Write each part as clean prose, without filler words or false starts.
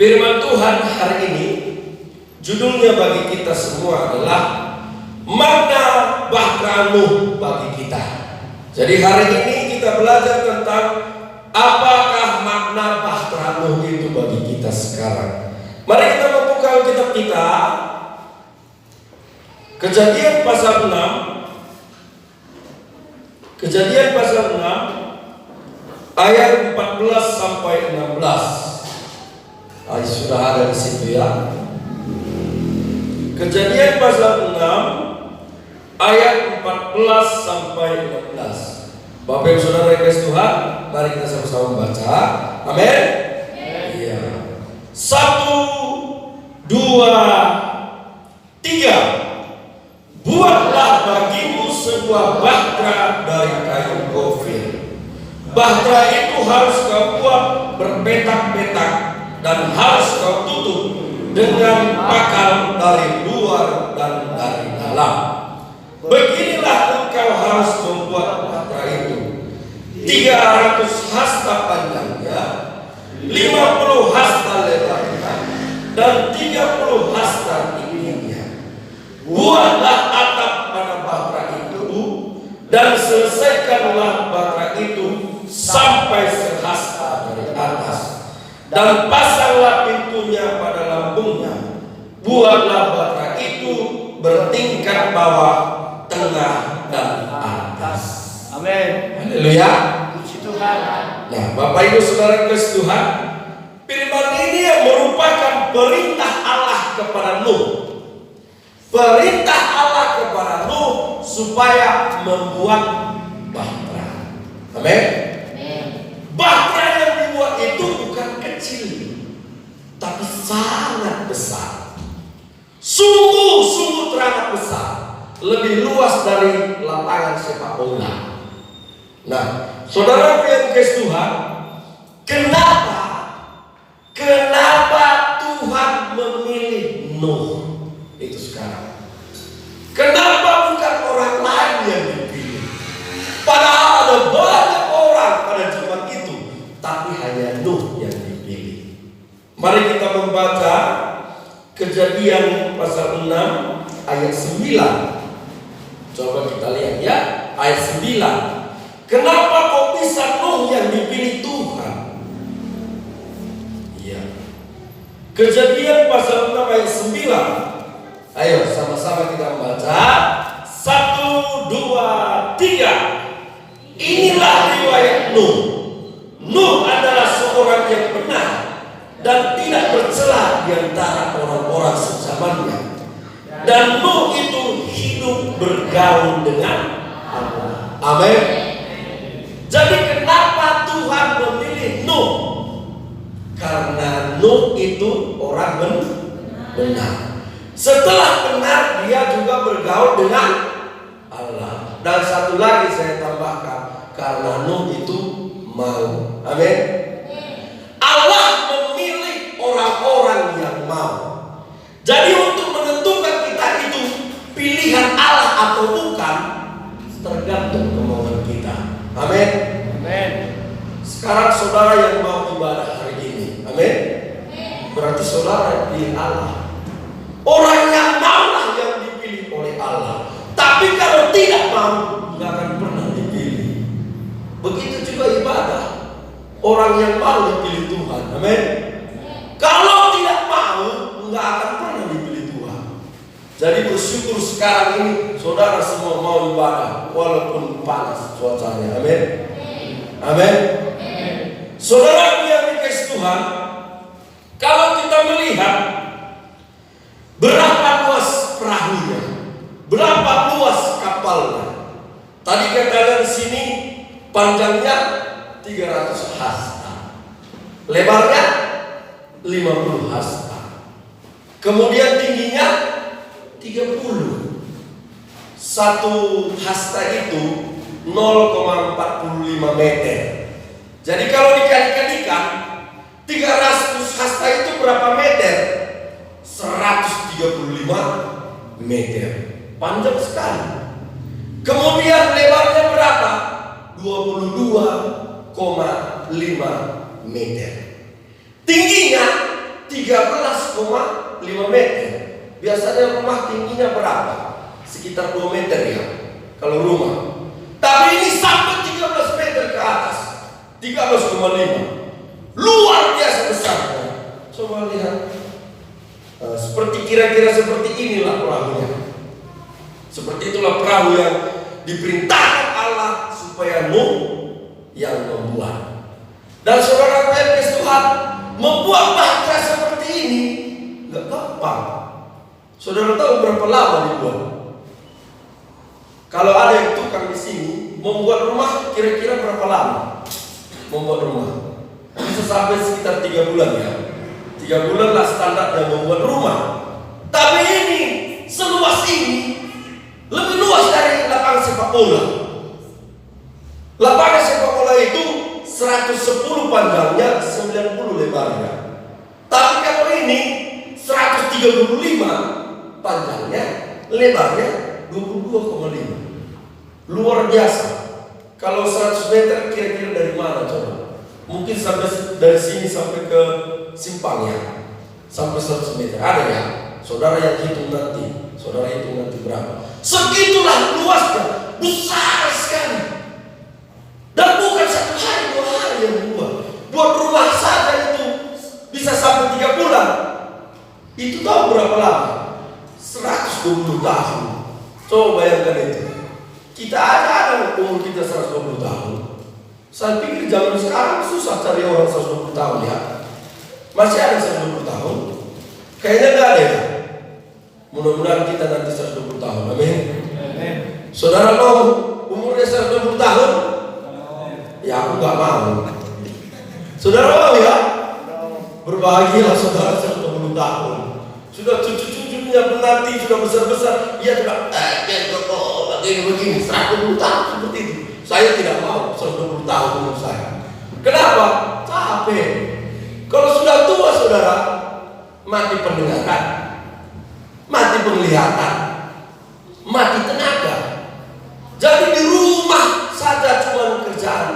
Firman Tuhan hari ini, judulnya bagi kita semua adalah makna bahtera Nuh bagi kita. Jadi hari ini kita belajar tentang apakah makna bahtera Nuh itu bagi kita sekarang. Mari kita membuka kitab kita, Kejadian pasal 6. Kejadian pasal 6 ayat 14 sampai 16. Sudah ada di situ ya. Kejadian pasal 6 ayat 14 sampai 16. Bapak Ibu Saudara yang kasih Tuhan, mari kita sama-sama membaca. Amin. Iya. 1, 2, 3. Buatlah bagimu sebuah bahtera dari kayu gofir. Bahtera itu harus kau buat berpetak-petak dan harus kau tutup dengan pakal dari luar dan dari dalam. Beginilah engkau harus membuat bahtera itu: 300 hasta panjangnya, 50 hasta lebarnya, dan 30 hasta tingginya. Buatlah atap pada bahtera itu dan selesaikanlah bahtera itu sampai sehasta dari atas, dan pasanglah pintunya pada lambungnya. Buatlah bahtera itu bertingkat bawah, tengah, dan atas. Amin. Haleluya. Puji Tuhan. Nah, Bapak Ibu Saudara kasih Tuhan, firman ini yang merupakan perintah Allah kepada Nuh. Perintah Allah kepada Nuh supaya membuat bahtera. Amin. Bahtera yang dibuat itu bukan kecil, tapi sangat besar. Sungguh teramat besar, lebih luas dari lapangan sepak bola. Nah, saudara yang kasih Tuhan, kenapa Tuhan memilih Nuh itu sekarang? Kenapa bukan orang lain yang dipilih? Padahal ada banyak orang pada zaman itu, tapi hanya Nuh yang dipilih. Mari kita membaca Kejadian pasal 6 ayat 9. Coba kita lihat ya, ayat 9. Kenapa kok bisa Nuh yang dipilih Tuhan? Iya. Kejadian pasal 6 ayat 9. Ayo sama-sama kita membaca. 1, 2, 3. Inilah riwayat Nuh. Nuh adalah seorang yang benar dan tidak bercela di antara orang-orang sezamannya. Dan Nuh itu hidup bergaul dengan Allah. Amin. Jadi kenapa Tuhan memilih Nuh? Karena Nuh itu orang benar. Setelah benar, dia juga bergaul dengan Allah. Dan satu lagi saya tambahkan, karena Nuh itu mau. Amin. Allah memilih orang-orang yang mau. Jadi untuk menentukan kita itu pilihan Allah atau bukan, tergantung kemauan kita. Amin. Amin. Sekarang saudara yang mau ibadah hari ini, amin, berarti saudara pilih Allah. Orang yang maulah yang dipilih oleh Allah. Tapi kalau tidak mau, nggak akan pernah dipilih. Begitu juga ibadah. Orang yang mau dipilih Tuhan, amin. Kalau tidak mau, nggak akan pernah dipilih Tuhan. Jadi bersyukur sekarang ini saudara semua mau ibadah, walaupun panas cuacanya, amin. Amin. Saudara yang dikasih Tuhan, kalau kita melihat berapa luas perahunya, berapa luas kapalnya. Tadi kita lihat di sini panjangnya 300 hasta, lebarnya 50 hasta, kemudian tingginya 30. Satu hasta itu 0,45 meter. Jadi kalau dikali-kalikan 300 hasta itu berapa meter? 135 meter. Panjang sekali. Kemudian lebarnya berapa? 22,5 meter. Tingginya 30 13,5 meter. Biasanya rumah tingginya berapa? Sekitar 2 meter ya, kalau rumah. Tapi ini sampai 13 meter ke atas, 13,5. Luar biasa besarnya. Coba lihat. Seperti kira-kira seperti inilah perahunya. Seperti itulah perahu yang diperintahkan Allah supaya yang membuat. Dan saudara PNS Tuhan, membuat bahtera seperti ini nggak gampang. Saudara tahu berapa lama dibuat? Kalau ada yang tukang di sini membuat rumah, kira-kira berapa lama membuat rumah? Bisa sampai sekitar 3 bulan ya. 3 bulan lah standarnya membuat rumah. Tapi ini seluas ini, lebih luas dari lapangan sepak bola. Lapangan sepak bola itu 110 panjangnya, 90 lebarnya. Tapi kalau ini 135 panjangnya, lebarnya 22,5. Luar biasa. Kalau 100 meter kira-kira dari mana coba? Mungkin sampai dari sini sampai ke simpangnya, sampai 100 meter. Ada ya? Saudara yang hitung nanti. Saudara hitung nanti berapa? Segitulah luasnya, besar sekali. Dan bukan 1 hari 2 hari yang buat rumah saja itu bisa sampai 3 bulan. Itu tahu berapa lama? 120 tahun. Coba bayangkan itu. Kita ada umur kita 120 tahun. Saya pikir zaman sekarang susah cari orang 120 tahun ya. Masih ada 120 tahun? Kayaknya nggak ada ya. Mudah-mudahan kita nanti 120 tahun. Amin. Saudara mau umurnya 120 tahun? Ya aku nggak mau. Saudara mau ya? Berbahagialah saudara 120 tahun. Sudah cucu-cucunya nanti sudah besar-besar, dia sudah begini 120 tahun seperti itu. Saya tidak mau 120 tahun umur saya. Kenapa? Capek. Kalau sudah tua saudara, mati pendengaran, mati penglihatan, mati tenaga. Jadi di rumah saja cuma kerjaan.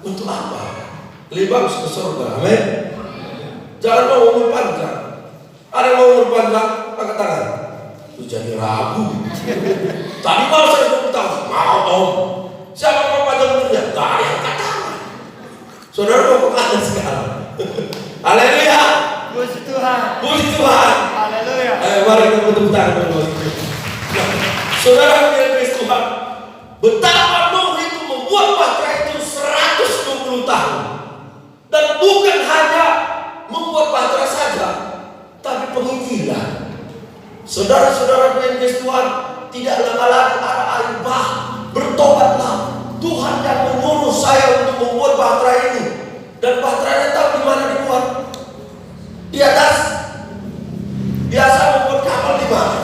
Untuk apa? Lebih bagus ke surga. Amin. Jangan mau umur panjang. Ada yang mau umur panjang, angkat tangan. Itu jadi ragu. Tadi mau 120 tahun, mau om. Siapa mau panjang umurnya? Gak ada yang angkat tangan. Saudara mau kemana sekarang? Haleluya. Puji Tuhan. Puji Tuhan. Haleluya. Mari kita bertepuk tangan. Saudara yang Tuhan, betapa Nuh itu membuat bahtera itu 120 tahun. Dan bukan hanya membuat bahtera saja, tapi penginjilan. Saudara-saudara yang Tuhan, tidak lama lagi ada air bah. Bertobatlah. Tuhan yang menyuruh saya untuk membuat bahtera ini. Dan bahteranya tahu di mana dibuat? Di atas. Biasa membuat kapal di mana?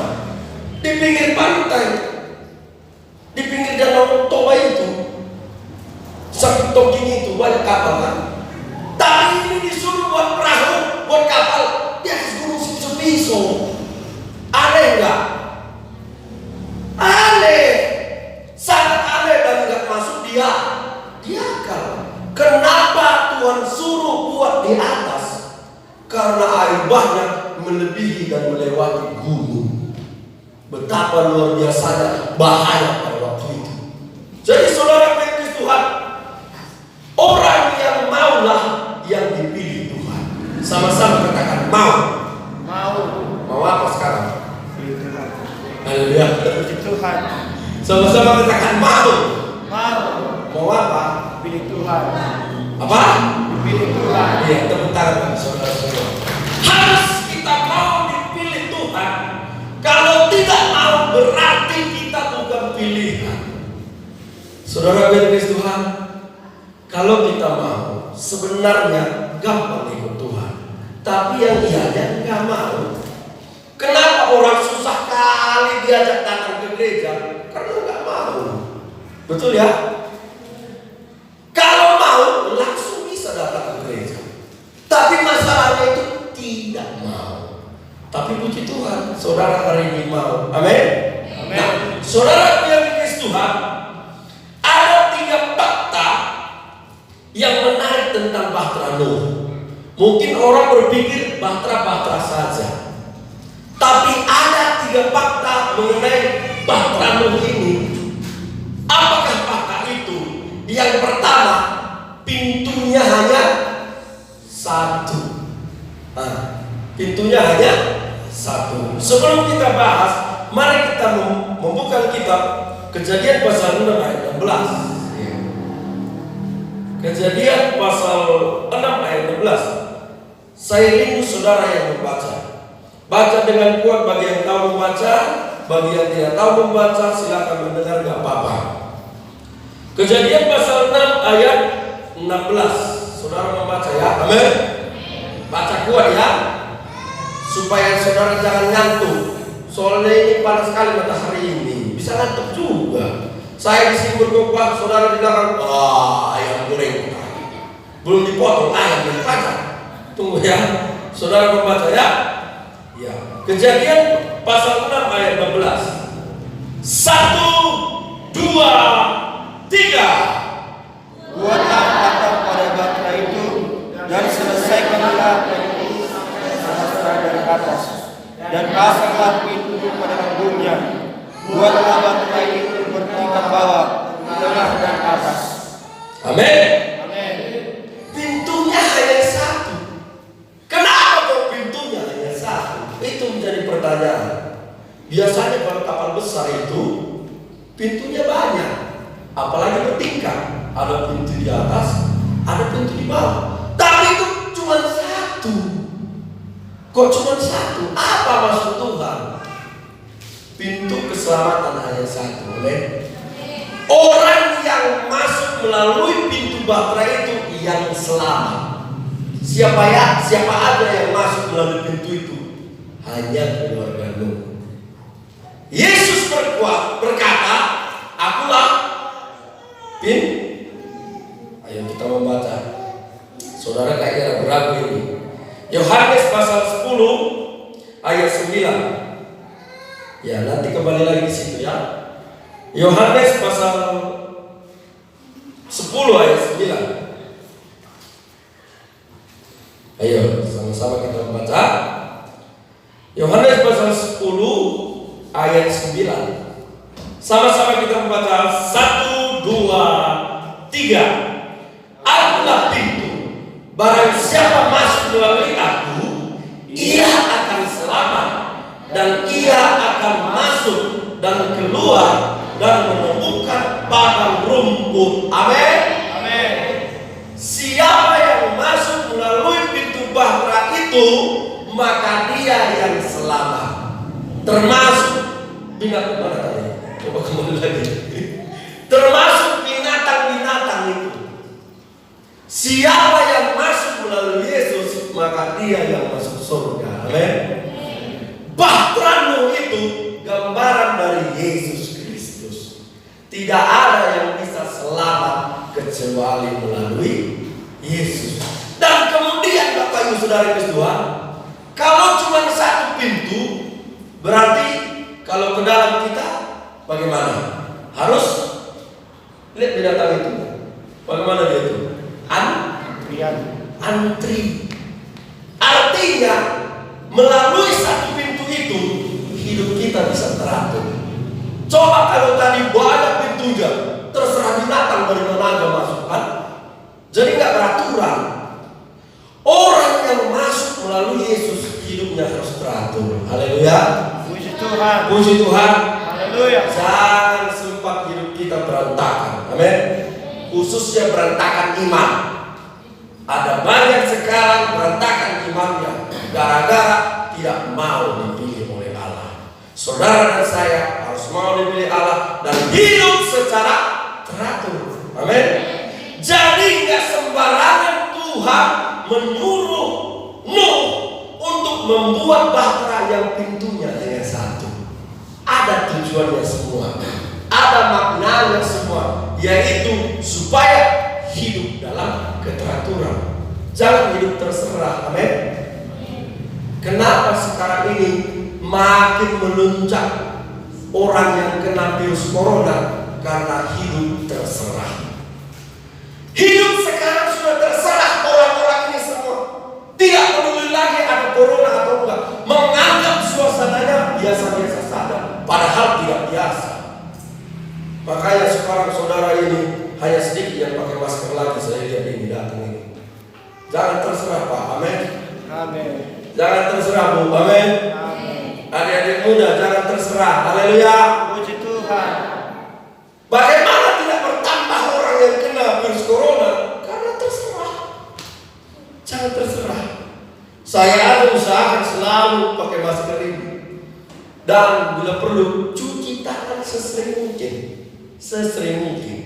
Di pinggir pantai, di pinggir danau Toba itu, samping Toging itu banyak kapal kan. Tapi ini disuruh buat perahu, buat kapal di atas gunung Sepiso. Aneh nggak? Aneh, sangat aneh dan nggak masuk di akal. Kenapa Tuhan suruh buat di atas? Karena air bahnya melebihi dan melewati gunung. Betapa luar biasanya bahaya pada waktu itu. Jadi saudara pilih Tuhan, orang yang maulah yang dipilih Tuhan. Sama-sama katakan mau. Mau apa sekarang? Pilih Tuhan. Haleluya. Puji Tuhan. Sama-sama katakan mau. Mau apa? Pilih Tuhan. Apa? Pilih Tuhan. Iya, tepuk tangan saudara-saudara. Harus kita mau dipilih Tuhan. Kalau tidak mau berarti kita bukan pilihan. Saudara pilih Tuhan, kalau kita mau sebenarnya gampang ikut Tuhan. Tapi yang ianya nggak mau. Kenapa orang susah kali diajak datang ke gereja? Karena nggak mau. Betul ya? Kalau mau langsung bisa datang ke gereja. Tapi masalahnya itu tidak mau. Tapi puji Tuhan, saudara hari ini mau. Amin. Nah, saudara yang dikasih Tuhan, ada 3 fakta yang menarik tentang bahtera Nuh. Mungkin orang berpikir bahtera-bahtera saja. Tapi ada 3 fakta mengenai bahtera Nuh ini. Apakah fakta itu? Yang pertama, pintunya hanya 1. Pintunya hanya 1. Sebelum kita bahas, mari kita membuka kitab Kejadian pasal 6 ayat 16. Kejadian pasal 6 ayat 16. Saya rindu saudara yang membaca. Baca dengan kuat bagi yang tahu membaca, bagi yang tidak tahu membaca silakan mendengar, gak apa-apa. Kejadian pasal 6 ayat 16. Saudara membaca ya, amin. Baca kuat ya, supaya saudara jangan ngantuk. Soalnya ini panas sekali matahari ini, bisa ngantuk juga. Saya di sini berkhotbah, saudara di belakang, ayam goreng belum dipotong, ayam yang kacang. Tunggu ya, saudara membaca ya. Ya, Kejadian pasal 6 ayat 16. 1, 2, 3. Buatlah atap pada bahtera itu dan selesaikanlah bahtera dari atas, dan pasanglah pintu pada lembutnya. Buatlah bahtera itu bertingkat bawah, tengah dan atas. Amin. Amin. Pintunya hanya 1. Kenapa kok pintunya hanya 1? Itu menjadi pertanyaan. Biasanya kalau kapal besar itu pintunya banyak, apalagi bertingkat. Ada pintu di atas, ada pintu di bawah. Tapi itu cuma 1. Kok cuma 1? Apa maksud Tuhan? Pintu keselamatan hanya 1. Amin. Orang yang masuk melalui pintu bahtera itu yang selamat. Siapa aja yang masuk melalui pintu itu? Hanya keluarga Nuh. Yesus berkata, akulah pintu. Ayo kita membaca. Saudara kayaknya ragu ini. Yohanes pasal 10 ayat 9. Ya, nanti kembali lagi di situ ya. Yohanes pasal 10 ayat 9. Ayo sama-sama kita membaca. Yohanes pasal 10 ayat 9. Sama-sama kita membaca. 1, 2, 3. Akulah pintu. Barang siapa masuk melalui aku, ia akan selamat, dan ia akan masuk dan keluar dan menemukan padang rumput. Amin. Amin. Siapa yang masuk melalui pintu bahtera itu, maka dia yang selamat. Termasuk binatang mana tadi? Coba kembali lagi. Termasuk binatang-binatang itu. Siapa yang masuk melalui Yesus, maka dia yang masuk surga. Amin. Bahtera Nuh itu gambaran dari Yesus Kristus. Tidak ada yang bisa selamat kecuali melalui Yesus. Dan kemudian Bapak Ibu Saudara Tuhan, kalau cuma 1 pintu, berarti kalau ke dalam kita bagaimana? Harus lihat binatang itu. Bagaimana dia itu? Antri. Artinya melalui 1 pintu itu hidup kita bisa teratur. Coba kalau tadi banyak pintunya, terserah binatang dari mana aja masuk kan? Jadi nggak beraturan. Orang yang masuk melalui Yesus hidupnya harus teratur. Haleluya. Puji Tuhan. Puji Tuhan. Haleluya. Jangan sempat hidup kita berantakan. Amin. Khususnya berantakan iman. Ada banyak sekarang berantakan imannya gara-gara tidak mau dipilih oleh Allah. Saudara dan saya harus mau dipilih Allah dan hidup secara teratur. Amin. Jadi nggak sembarangan Tuhan menyuruh Nuh untuk membuat bahtera yang pintunya hanya 1. Ada tujuannya semua, ada maknanya semua, yaitu supaya hidup dalam keteraturan. Jangan hidup terserah. Amin. Kenapa sekarang ini makin melunjak orang yang kena virus corona? Karena hidup terserah. Hidup sekarang sudah terserah orang-orang ini semua. Tidak peduli lagi ada corona atau enggak. Menganggap suasananya biasa-biasa saja, padahal tidak biasa. Makanya sekarang saudara ini hanya sedikit yang pakai masker lagi. Saya lihat ini datang ini. Jangan terserah Pak, amin. Amin. Jangan terserah Bu, amin. Adik-adik muda jangan terserah, haleluya. Puji Tuhan. Bagaimana tidak bertambah orang yang kena virus corona? Karena terserah. Jangan terserah. Saya ada usahakan selalu pakai masker ini. Dan bila perlu cuci tangan sesering mungkin. Sesering mungkin.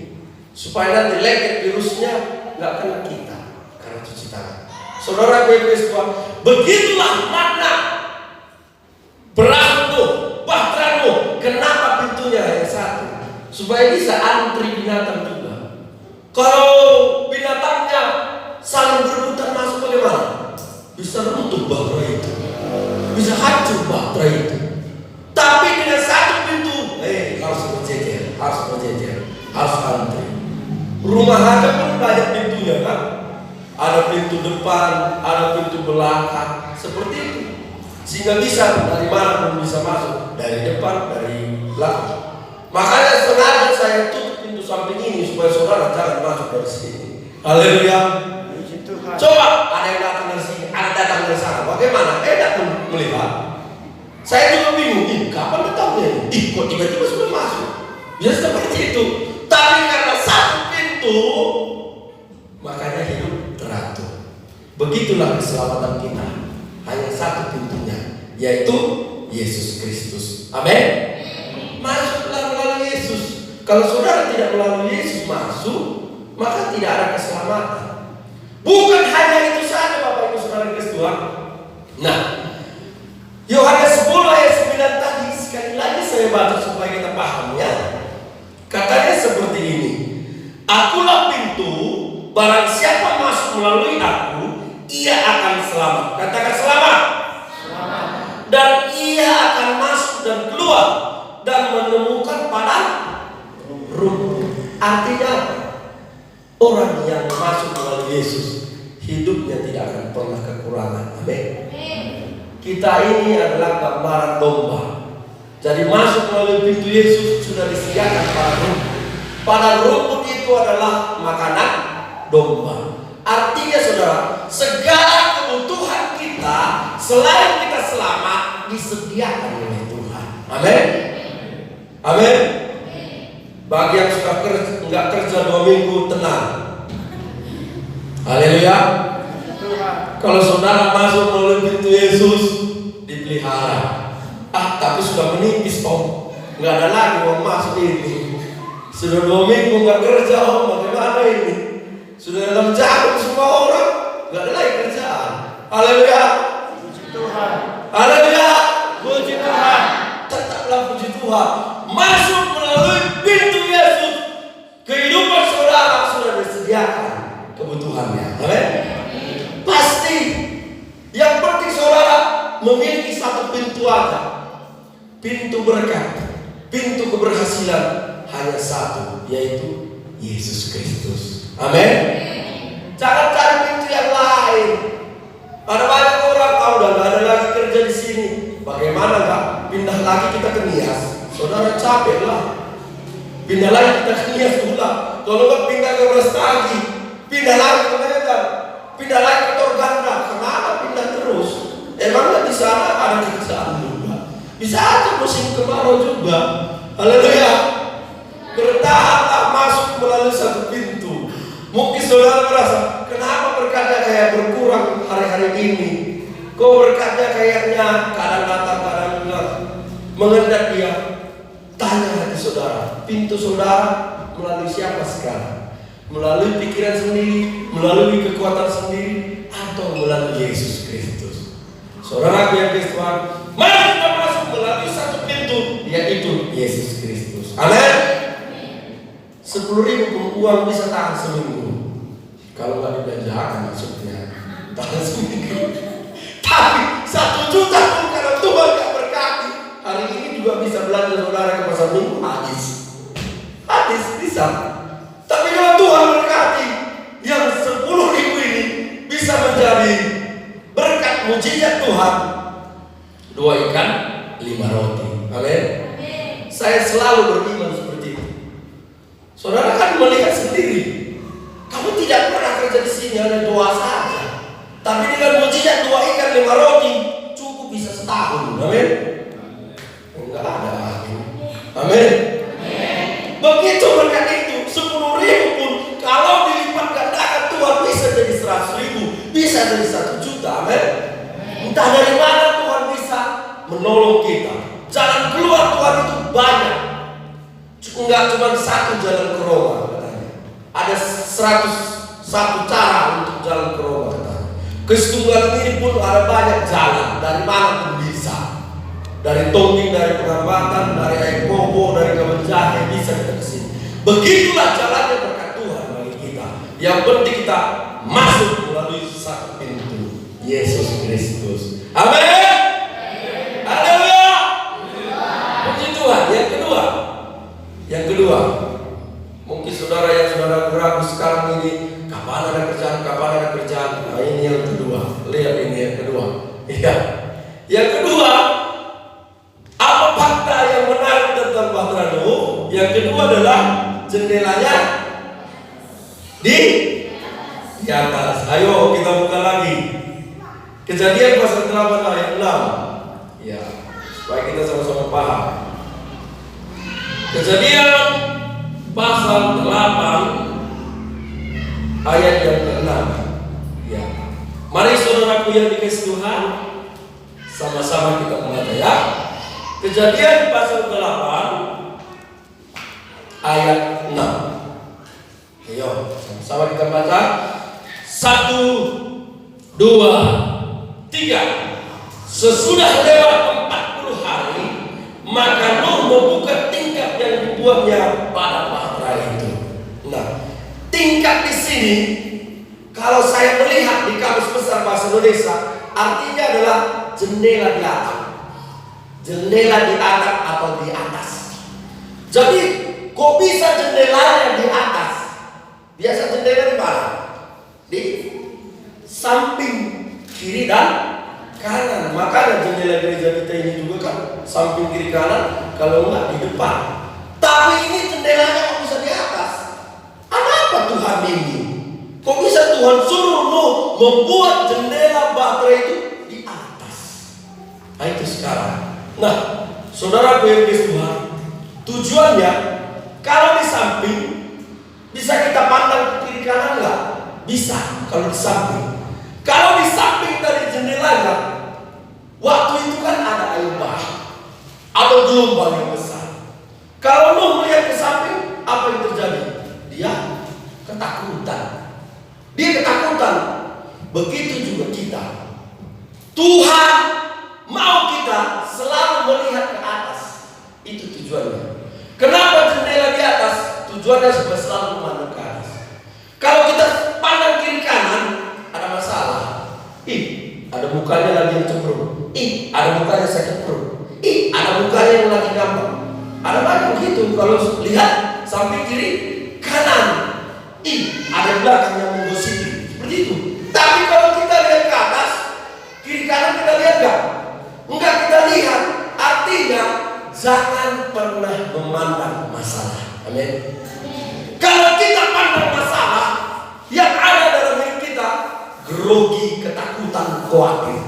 Supaya nanti lengket virusnya nggak kena kita. Karena cuci tangan. Saudara Tuhan, begitulah makna berangku, bahtranu. Kenapa pintunya hanya satu? Supaya bisa antri binatang juga. Kalau binatangnya saling berebutan masuk bagaimana? Bisa runtuh bahtera itu, bisa hancur bahtera itu. Tapi dengan satu pintu, harus berjejer, harus antri. Rumah aja pun banyak pintunya kan? Ada pintu depan, ada pintu belakang, seperti itu. Sehingga bisa dari mana pun bisa masuk, dari depan, dari belakang. Makanya sengaja saya tutup pintu samping ini supaya saudara jangan masuk dari sini. Haleluya. Coba ada yang datang dari sini, ada datang dari sana. Bagaimana? Datang melihat. Saya juga bingung, kapan datangnya? Kok tiba-tiba sudah masuk? Biasa seperti itu. Tapi karena satu pintu, makanya hidup teratur. Begitulah keselamatan kita. Hanya satu pintunya, yaitu Yesus Kristus. Amin. Masuklah melalui Yesus. Kalau saudara tidak melalui Yesus masuk, maka tidak ada keselamatan. Bukan hanya itu saja Bapak Ibu Saudara Kristus. Nah, Yohanes 10 ayat 9 tadi sekali lagi saya baca supaya kita paham ya. Katanya seperti ini. Akulah pintu, barang siapa masuk melalui aku, ia akan selamat. Katakan selamat. Selamat. Dan ia akan masuk dan keluar dan menemukan padang rumput. Artinya apa? Orang yang masuk melalui Yesus hidupnya tidak akan pernah kekurangan. Amin. Kita ini adalah gambaran domba. Jadi masuk melalui pintu Yesus sudah disediakan padang rumput. Padang rumput itu adalah makanan domba. Artinya saudara, segala kebutuhan kita selain kita selamat disediakan oleh Tuhan. Amin. Amin. Bagi yang suka nggak kerja 2 minggu tenang. Haleluya. Kalau saudara masuk melalui pintu Yesus dipelihara. Tapi sudah menipis Om, nggak ada lagi mau masuk ini. Sudah 2 minggu nggak kerja Om, bagaimana ini? Sudah dalam jagung semua orang, nggak ada lagi kerjaan. Haleluya. Puji Tuhan. Haleluya. Puji Tuhan. Tetaplah puji Tuhan. Masuk melalui pintu Yesus, kehidupan saudara sudah disediakan kebutuhannya. Amin. Pasti. Yang penting saudara memiliki satu pintu aja. Pintu berkat, pintu keberhasilan hanya satu, yaitu Yesus Kristus. Amin. Jangan cari pintu yang lain. Ada banyak orang udah nggak ada lagi kerja di sini. Bagaimana nggak pindah lagi kita ke Nias? Saudara capek lah. Pindah lagi kita ke Nias pula. Kalau nggak pindah ke Brastagi, pindah lagi ke Medan, pindah lagi ke Torganda. Kenapa pindah terus? Emangnya di sana ada kerjaan juga? Bisa aja musim kemarau juga. Haleluya. Bertahanlah masuk melalui satu pintu. Mungkin saudara merasa, kenapa berkatnya kayak berkurang hari-hari ini? Kok berkatnya kayaknya kadang datang, kadang enggak? Mengendap dia. Tanya hati saudara, pintu saudara melalui siapa sekarang? Melalui pikiran sendiri, melalui kekuatan sendiri, atau melalui Yesus Kristus? Saudara yang Tuhan, mari kita masuk melalui satu pintu, yaitu Yesus Kristus. Amin. 10.000 pun uang bisa tahan seminggu. Kalau nggak dibelanjakan maksudnya tahan seminggu. Tapi 1 juta pun kalau Tuhan nggak berkati, hari ini juga bisa belanja saudara ke pasar minggu habis bisa. Tapi kalau Tuhan berkati, yang 10.000 ini bisa menjadi Tuhan 2 ikan 5 roti. Amin. Saya selalu beriman seperti itu. Saudara kan melihat sendiri, kamu tidak pernah kerja di sini hanya doa saja, tapi dengan mujizat 2 ikan 5 roti cukup bisa setahun. Amin. Enggak ada akhir. Amin. Begitu berkat itu 10.000 pun kalau dilipat gandakan Tuhan bisa jadi 100.000, bisa jadi 1 juta. Amin. Entah dari mana Tuhan bisa menolong kita. Jalan keluar Tuhan itu banyak. Enggak cuma 1 jalan ke Roma katanya. Ada 101 cara untuk jalan ke Roma katanya. Kesetunggal ini pun ada banyak jalan. Dari mana pun bisa. Dari Tongking, dari Pengambatan, dari Aikobo, dari Kabanjahe bisa kita ke sini. Begitulah jalannya berkat Tuhan bagi kita. Yang penting kita masuk melalui 1 pintu, Yesus Kristus. Amin. Haleluya. Puji Tuhan. Yang kedua, mungkin saudara yang saudara ragu sekarang ini, kapan ada kerjaan? Nah, ini yang kedua. Lihat ini yang kedua. Iya. Yang kedua, apa fakta yang menarik tentang Bahtera Nuh? Yang kedua adalah jendelanya di atas. Ayo kita buka lagi. Kejadian pasal 8 ayat 6. Ya, supaya kita sama-sama paham. Kejadian pasal 8 ayat yang ke-6. Ya. Mari saudaraku yang dikasihi Tuhan, sama-sama kita membaca ya. Kejadian pasal 8 ayat 6. Ayo, sama-sama kita baca. 1, 2, 3. Sesudah lewat 40 hari, maka Nuh membuka tingkap yang dibuatnya pada bahtera itu. Nah, tingkap di sini, kalau saya melihat di Kamus Besar Bahasa Indonesia, artinya adalah jendela di atap. Jendela di atap atau di atas. Jadi, kok bisa jendelanya di atas? Biasa jendela di mana? Di samping kiri dan kanan. Makanya jendela gereja kita ini juga kan samping kiri kanan, kalau enggak di depan. Tapi ini jendelanya kok bisa di atas? Ada apa Tuhan ini? Kok bisa Tuhan suruh Nuh membuat jendela bahtera itu di atas? Nah itu sekarang. Nah, saudaraku yang dikasihi Tuhan, tujuannya kalau di samping bisa kita pandang ke kiri kanan enggak? Bisa kalau di samping. Kalau di samping dari jendelanya, waktu itu kan ada air bah, ada gelombang yang besar. Kalau Nuh melihat ke samping, apa yang terjadi? Dia ketakutan. Begitu juga kita. Tuhan mau kita selalu melihat ke atas. Itu tujuannya. Kenapa jendela di atas? Tujuannya supaya selalu memandang ke atas. Kalau kita pandang kiri kanan, ada masalah. Ada mukanya lagi yang cemberut. Ada mukanya sakit perut. Ada mukanya yang lagi gampang. Ada banyak begitu. Kalau lihat samping kiri, kanan. Ada belakang yang menggosipi. Seperti itu. Tapi kalau kita lihat ke atas, kiri kanan kita lihat enggak? Enggak kita lihat. Artinya jangan pernah memandang masalah. Amin. Kalau kita pandang masalah yang ada dalam diri kita, grogi, ketakutan, khawatir.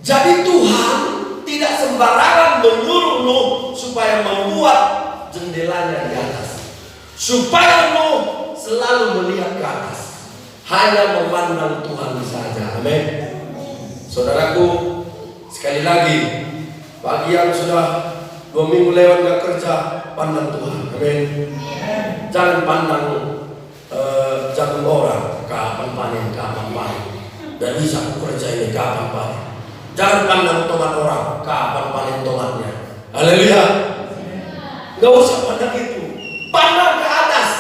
Jadi Tuhan tidak sembarangan menyuruh Nuh supaya membuat jendelanya di atas, supaya Nuh selalu melihat ke atas, hanya memandang Tuhan saja. Amin. Saudaraku, sekali lagi, bagi yang sudah 2 minggu lewat gak kerja, pandang Tuhan. Amin. Jangan pandang jagung orang, kapan panen. Dan bisa aku kerja ini, kapan panen. Jangan pandang tomat orang, kapan panen tomatnya. Haleluya. Gak usah pandang itu. Pandang ke atas.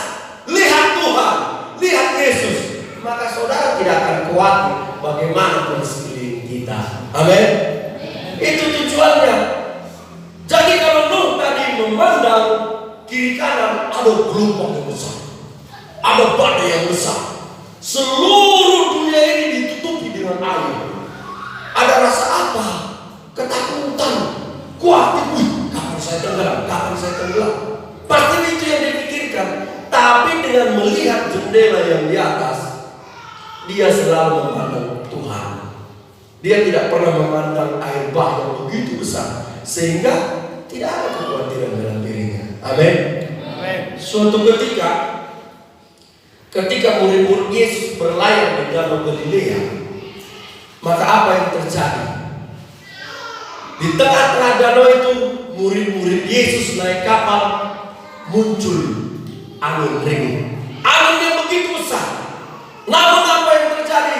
Lihat Tuhan, lihat Yesus. Maka saudara tidak akan khawatir bagaimana kondisi sekeliling kita. Amin. Itu tujuannya. Jadi kalau Nuh tadi memandang kiri kanan, ada gelombang yang besar, ada badai yang besar, seluruh dunia ini ditutupi dengan air. Ada rasa apa? Ketakutan, khawatir, kapan saya tenggelam, kapan saya tenggelam. Pasti itu yang dipikirkan. Tapi dengan melihat jendela yang di atas, dia selalu memandang Tuhan. Dia tidak pernah memandang air bah yang begitu besar, sehingga tidak ada kekhawatiran dalam dirinya. Amin. Suatu ketika murid-murid Yesus berlayar di Danau Galilea, maka apa yang terjadi? Di tengah-tengah danau itu, murid-murid Yesus naik kapal, muncul angin ringin. Angin yang begitu besar. Namun apa yang terjadi?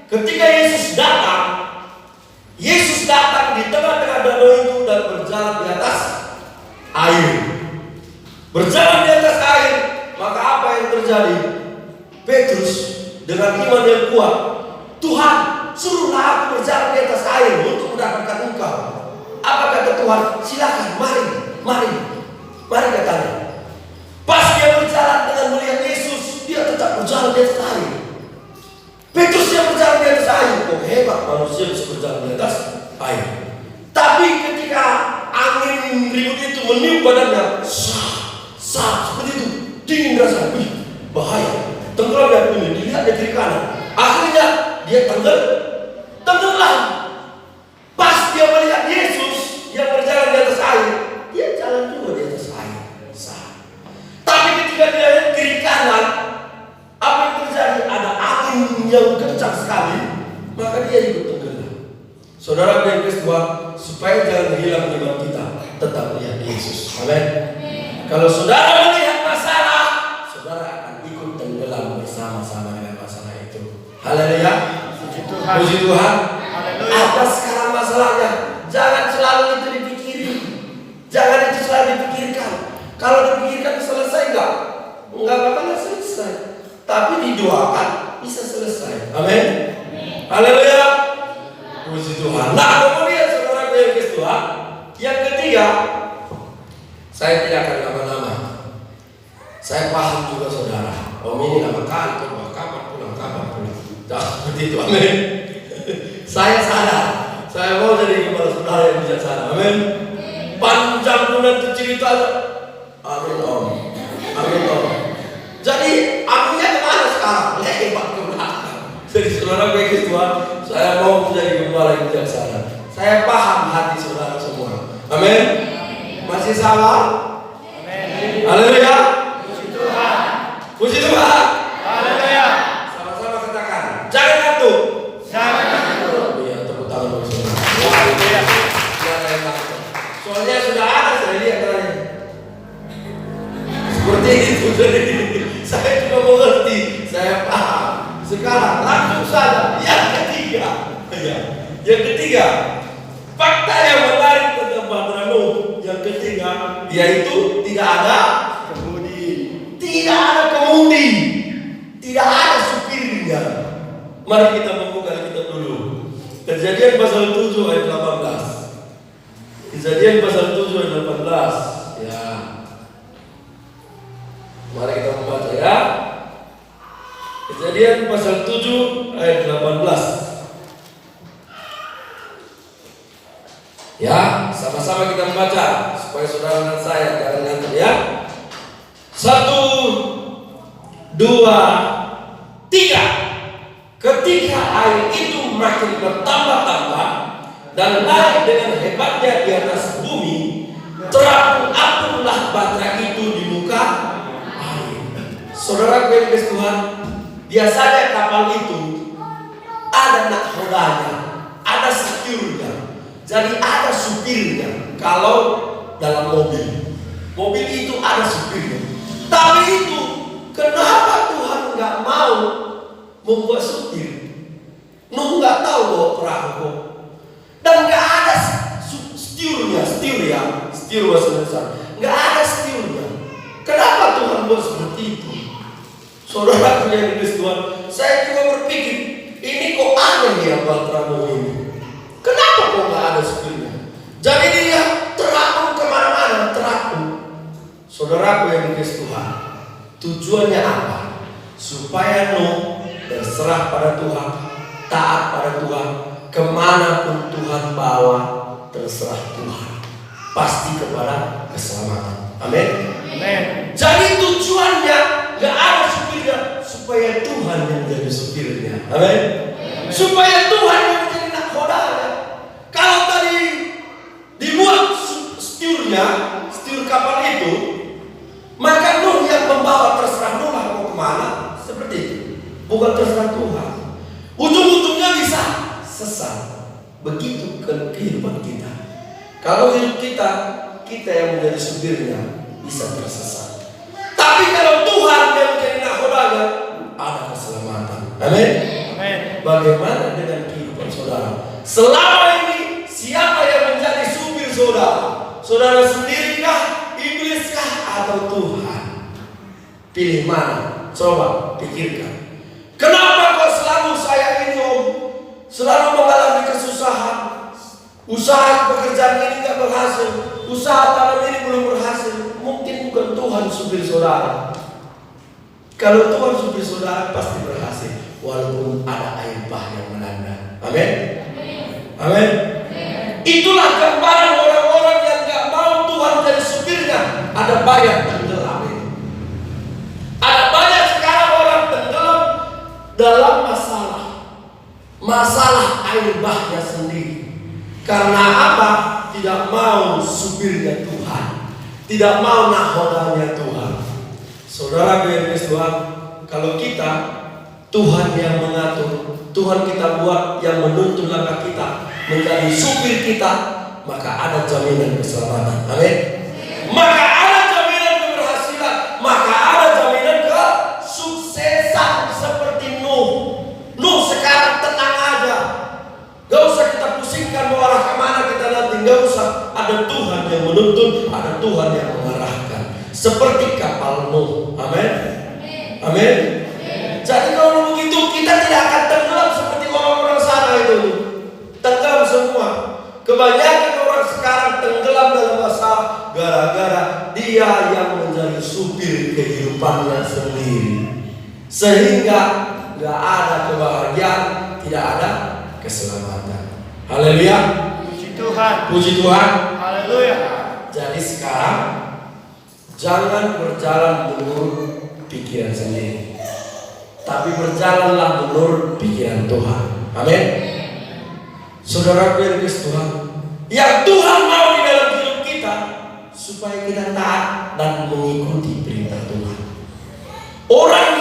Ketika Yesus datang di tengah-tengah danau itu dan berjalan di atas air. Berjalan di atas air, maka apa yang terjadi? Petrus dengan iman yang kuat, Tuhan, suruhlah aku berjalan di atas air untuk mendapatkan Engkau. Apa kata Tuhan? Silakan, mari katanya. Pas dia berjalan dengan melihat Yesus, dia tetap berjalan di atas air. Petrus yang berjalan di atas air, kok hebat manusia bisa berjalan di atas air. Tapi ketika angin ribut itu meniup badannya, seperti itu, dingin rasanya, bahaya. Tenggelam ya ini, dilihat dari kiri kanan. Akhirnya dia tenggelam. Pas dia melihat Yesus yang berjalan di atas air, dia jalan juga di atas air. Tapi ketika dia lihat kiri kanan, apa yang terjadi? Ada angin yang kencang sekali, maka dia ikut tenggelam. Saudara yang kedua, supaya jangan hilang iman kita, tetap lihat Yesus. Amin. Kalau saudara melihat masalah, saudara akan ikut tenggelam bersama-sama dengan masalah itu. Haleluya. Puji Tuhan. Apa sekarang masalahnya? Jangan selalu itu dipikirin. Jangan itu selalu dipikirkan. Kalau dipikirkan selesai enggak? Enggak bakalan selesai. Tapi didoakan bisa selesai. Amin. Haleluya. Puji Tuhan. Nah, kemudian saudara yang kedua, yang ketiga, saya tidak akan lama-lama. Saya paham juga saudara. Om ini nama kantor, kapan pulang. Seperti itu. Amin. Saya sadar. Saya mau jadi kepala saudara yang bijaksana. Amin. Panjang pun nanti cerita. Amin Om. Jadi aminnya kemana sekarang? Lebat ke belakang. Jadi saudara bagi Tuhan, saya mau menjadi kepala yang bijaksana. Saya paham hati saudara semua. Amin. Masih sama? Amin. Haleluya. Puji Tuhan. Haleluya. Sama-sama katakan. Jangan ngantuk. Iya, tepuk tangan dulu saudara. Haleluya. Soalnya sudah ada, saya lihat tadi. Seperti itu, jadi saya juga mengerti, saya paham. Sekarang langsung saja yang ketiga, fakta yang menarik tentang Bahtera Nuh. Yang ketiga, yaitu tidak ada kemudi, tidak ada supirnya. Mari kita membuka kitab dulu. Kejadian pasal 7 ayat 18. Kejadian pasal 7 ayat 18. Ya. Mari kita membaca ya. Kejadian pasal 7 ayat 18. Ya, sama-sama kita membaca supaya saudara dan saya jangan ngantuk ya. 1, 2, 3. Ketika air itu makin bertambah-tambah dan naik dengan hebatnya di atas bumi, terapung-apunglah Bahtera itu di muka air. Saudara yang dikasihi Tuhan, biasanya kapal itu ada nahkodanya, ada setirnya. Jadi ada supirnya. Kalau dalam mobil itu ada supirnya. Tapi itu kenapa Tuhan nggak mau membuat supir? Nuh nggak tahu bawa perahu dan nggak ada setir bahasa Indonesia. Nggak ada setirnya. Kenapa Tuhan buat seperti itu? Saudara yang dikasihi Tuhan, saya juga berpikir ini kok aneh ya Bahtera Nuh ini. Kenapa kok nggak ada supirnya? Jadi dia terapung kemana-mana, terapung. Saudaraku yang dikasihi Tuhan, tujuannya apa? Supaya Nuh berserah pada Tuhan, taat pada Tuhan. kemanapun Tuhan bawa, terserah Tuhan. Pasti kepada keselamatan. Amin. Amin. Jadi tujuannya gak ada supirnya, supaya Tuhan yang jadi supirnya. Amin. Supaya Tuhan yang menjadi nakodanya. Kalau tadi dibuat setiur kapal itu, maka Nuh yang membawa, terserah Nuh lah mau kemana, seperti itu. Bukan terserah Tuhan. Ujung-ujungnya bisa sesat. Begitu kehidupan kita. Kalau hidup kita yang menjadi supirnya bisa tersesat. Tapi kalau Tuhan yang menjadi nakodanya, ada keselamatan. Amin. Bagaimana dengan kehidupan saudara? Selama ini siapa yang menjadi supir saudara? Saudara sendirikah, ibliskah, atau Tuhan? Pilih mana? Coba pikirkan. Kenapa kok selalu saya ini om? Selalu mengalami kesusahan. Usaha pekerjaan ini gak berhasil. Usaha tanam ini belum berhasil. Mungkin bukan Tuhan supir saudara. Kalau Tuhan supir saudara pasti berhasil. Walaupun ada air bah yang melanda. Amin. Amin. Itulah gambaran orang-orang yang gak mau Tuhan jadi supirnya. Ada banyak tenggelam itu. Ada banyak sekarang orang tenggelam dalam masalah air bahnya sendiri. Karena apa? Tidak mau supirnya Tuhan, tidak mau nahodanya Tuhan. Saudara biarkan Tuhan, kalau kita Tuhan yang mengatur, Tuhan kita buat yang menuntun langkah kita menjadi supir kita, maka ada jaminan keselamatan. Amin. Maka ada jaminan keberhasilan, maka ada jaminan kesuksesan seperti Nuh. Nuh sekarang tenang aja, gak usah kita pusingkan mau arah kemana kita nanti, gak usah. Ada Tuhan yang menuntun, ada Tuhan yang mengarahkan. Seperti kapal Nuh. Amin. Amin. Jadi kalau begitu kita tidak akan tenggelam seperti orang-orang sana itu. Tenggelam semua. Kebanyakan orang sekarang tenggelam dalam masalah gara-gara dia yang menjadi supir kehidupannya sendiri. Sehingga gak ada kebahagiaan, tidak ada keselamatan. Haleluya. Puji Tuhan. Puji Tuhan. Haleluya. Jadi sekarang jangan berjalan menurut pikiran sendiri, tapi berjalanlah menurut pikiran Tuhan. Amin. Saudara berkes Tuhan, yang Tuhan mau di dalam hidup kita supaya kita taat dan mengikuti perintah Tuhan. Orang